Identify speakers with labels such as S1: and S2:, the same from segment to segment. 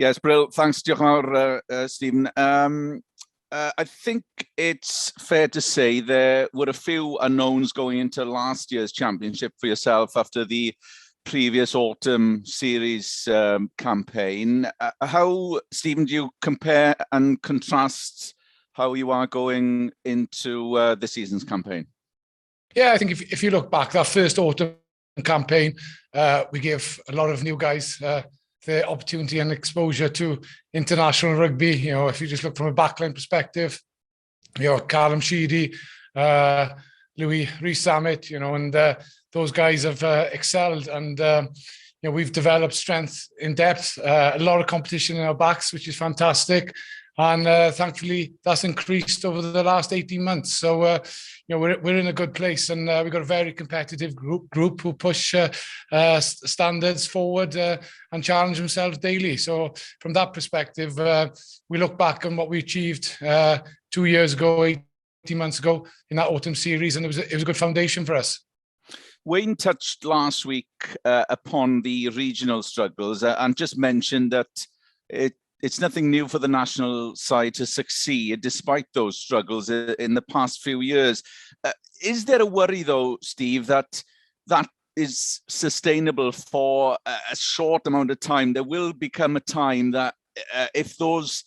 S1: Yes, Brill. Thanks, diolch yn fawr, Stephen. I think it's fair to say there were a few unknowns going into last year's championship for yourself after the previous autumn series campaign. How, Stephen, do you compare and contrast how you are going into this season's campaign?
S2: Yeah, I think if you look back, that first autumn campaign, we gave a lot of new guys the opportunity and exposure to international rugby. You know, if you just look from a backline perspective, you know, Callum Sheedy, Louis Rees-Zammit, you know, and those guys have excelled, and you know, we've developed strength in depth, a lot of competition in our backs, which is fantastic. And thankfully, that's increased over the last 18 months. So, you know, we're in a good place, and we've got a very competitive group who push standards forward and challenge themselves daily. So, from that perspective, we look back on what we achieved 2 years ago, 18 months ago in that autumn series, and it was a good foundation for us.
S1: Wayne touched last week upon the regional struggles and just mentioned that it's nothing new for the national side to succeed despite those struggles in the past few years. Is there a worry, though, Steve, that is sustainable for a short amount of time? There will become a time that if those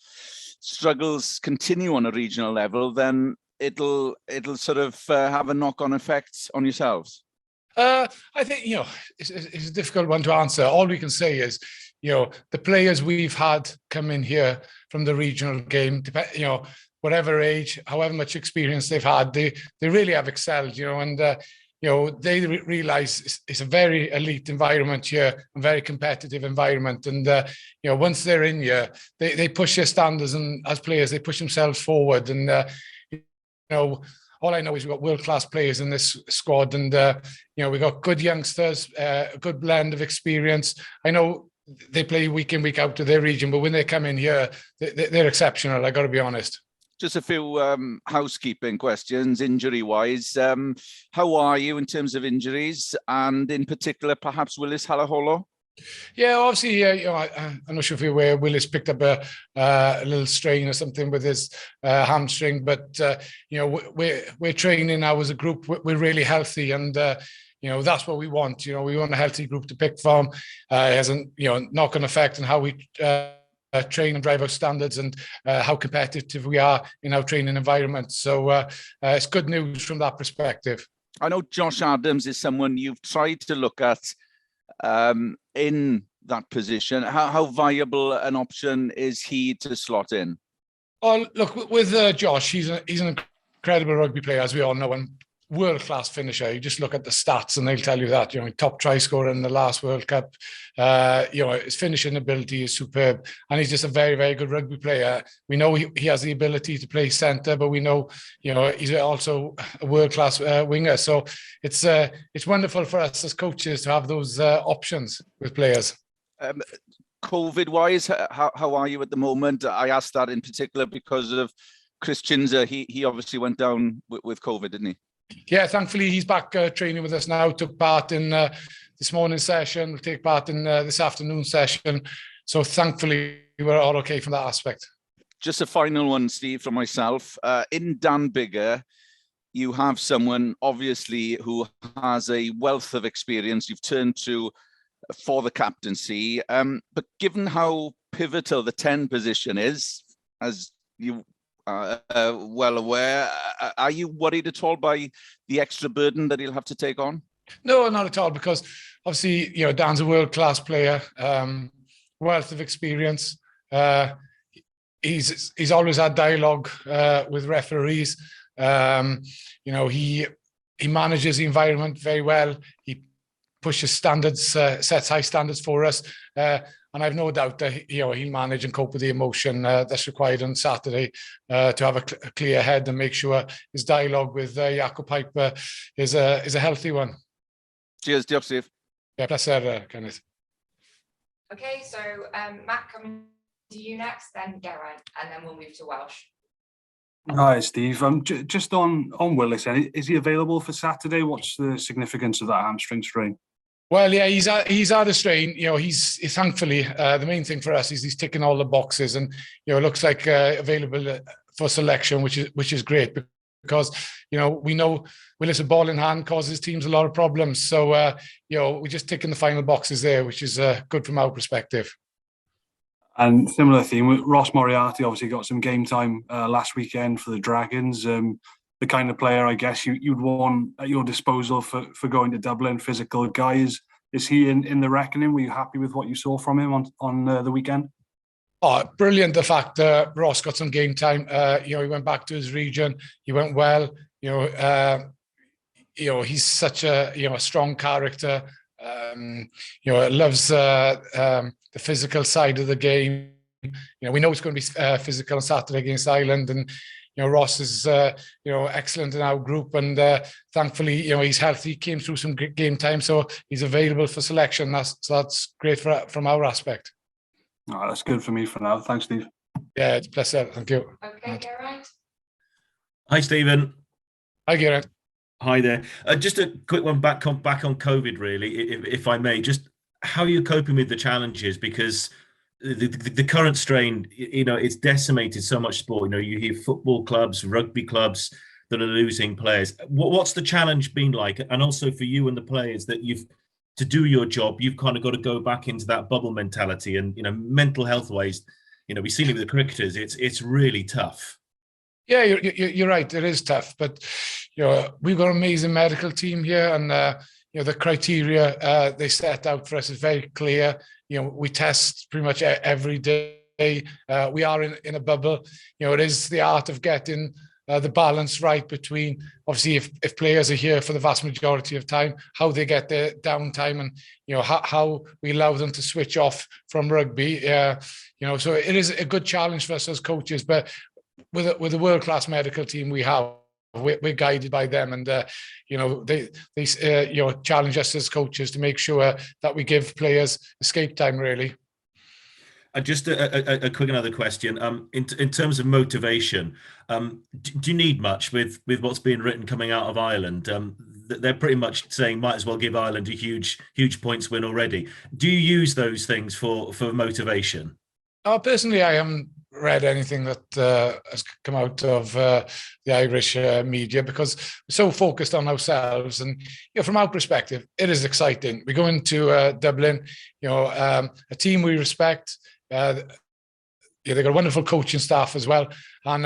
S1: struggles continue on a regional level, then it'll sort of have a knock-on effect on yourselves.
S2: I think, you know, it's a difficult one to answer. All we can say is, you know, the players we've had come in here from the regional game, you know, whatever age, however much experience they've had, they really have excelled, you know, and, you know, they realise it's a very elite environment here, a very competitive environment. And, you know, once they're in here, they push their standards, and as players, they push themselves forward. And, you know, all I know is we've got world-class players in this squad, and, you know, we've got good youngsters, a good blend of experience. I know they play week in, week out to their region, but when they come in here, they're exceptional, I got to be honest.
S1: Just a few housekeeping questions, injury-wise. How are you in terms of injuries, and in particular, perhaps Willis Halaholo?
S2: Yeah, obviously, you know, I'm not sure if you're aware, Willis picked up a little strain or something with his hamstring, but, you know, we're training now as a group. We're really healthy, and, you know, that's what we want. You know, we want a healthy group to pick from. It has a, you know, knock-on effect on how we train and drive our standards, and how competitive we are in our training environment. So it's good news from that perspective.
S1: I know Josh Adams is someone you've tried to look at in that position. How viable an option is he to slot in?
S2: Oh, look, with Josh, he's an incredible rugby player, as we all know, and world-class finisher. You just look at the stats and they'll tell you that, you know, top try scorer in the last World Cup. You know, his finishing ability is superb, and he's just a very, very good rugby player. We know he has the ability to play centre, but we know, you know, he's also a world-class winger. So it's wonderful for us as coaches to have those options with players.
S1: COVID-wise, how are you at the moment? I asked that in particular because of Chris Chinzer. He obviously went down with COVID, didn't he?
S2: Yeah, thankfully he's back training with us now. Took part in this morning's session. Will take part in this afternoon session. So thankfully we're all okay from that aspect.
S1: Just a final one, Steve, from myself. In Dan Biggar, you have someone obviously who has a wealth of experience you've turned to for the captaincy. But given how pivotal the 10 position is, as you well aware, are you worried at all by the extra burden that he'll have to take on?
S2: No, not at all, because obviously, you know, Dan's a world-class player, wealth of experience. He's always had dialogue with referees. You know, he manages the environment very well. He pushes standards, sets high standards for us. And I've no doubt that, you know, he'll manage and cope with the emotion that's required on Saturday to have a clear head and make sure his dialogue with Jakob Piper is a healthy one.
S1: Cheers, diolch, Steve.
S2: Yeah, pleasure, Kenneth.
S3: Okay, so Matt, coming to you next, then Geraint, and then we'll move to Welsh.
S4: Hi, Steve. Just on Willis, is he available for Saturday? What's the significance of that hamstring strain?
S2: Well, yeah, he's had a strain. You know, he's thankfully the main thing for us is he's ticking all the boxes, and you know, it looks like available for selection, which is great because you know Willis a ball in hand causes teams a lot of problems. So you know, we're just ticking the final boxes there, which is good from our perspective.
S4: And similar theme, Ross Moriarty obviously got some game time last weekend for the Dragons. The kind of player I guess you'd want at your disposal for going to Dublin, physical guy. Is he in the reckoning? Were you happy with what you saw from him on the weekend?
S2: Oh, brilliant! The fact that Ross got some game time. You know, he went back to his region. He went well. You know, he's such a a strong character. You know, loves the physical side of the game. You know, we know it's going to be physical on Saturday against Ireland, and you know, Ross is you know, excellent in our group, and thankfully, you know, he's healthy. He came through some game time, so he's available for selection. That's great from our aspect.
S4: Oh, that's good for me for now. Thanks, Steve.
S2: Yeah, it's a pleasure. Thank you.
S3: Okay, Geraint.
S5: Hi, Stephen.
S2: Hi, Geraint.
S5: Hi there. Just a quick one back on COVID, really, if I may. Just how are you coping with the challenges? Because the current strain, you know, it's decimated so much sport. You know, you hear football clubs, rugby clubs that are losing players. What's the challenge been like? And also for you and the players that to do your job, you've kind of got to go back into that bubble mentality, and you know, mental health wise, you know, we've seen it with the cricketers. It's really tough.
S2: Yeah, you're right. It is tough, but you know, we've got an amazing medical team here, and you know, the criteria they set out for us is very clear. You know, we test pretty much every day. We are in a bubble. You know, it is the art of getting the balance right between, obviously, if players are here for the vast majority of time, how they get their downtime, and you know, how we allow them to switch off from rugby. You know, so it is a good challenge for us as coaches, but with a world-class medical team we have, we're guided by them, and you know, they you know, challenge us as coaches to make sure that we give players escape time, really.
S5: Just a quick another question. In terms of motivation, do you need much with what's being written coming out of Ireland? They're pretty much saying might as well give Ireland a huge points win already. Do you use those things for motivation?
S2: Personally, I haven't read anything that has come out of the Irish media, because we're so focused on ourselves. And you know, from our perspective, it is exciting. We go into Dublin, you know, a team we respect. Yeah, they've got a wonderful coaching staff as well. And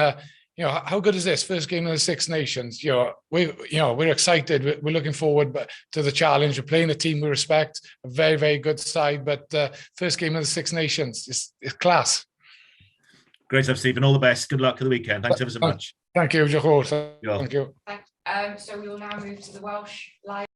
S2: you know, how good is this first game of the Six Nations? You know, we're excited. We're looking forward to the challenge. We're playing a team we respect, a very, very good side. But first game of the Six Nations is class.
S5: Great stuff, Stephen. All the best. Good luck for the weekend. Thanks ever so much.
S2: Thank you, Jahor. Thank you.
S3: So we will now move to the Welsh live.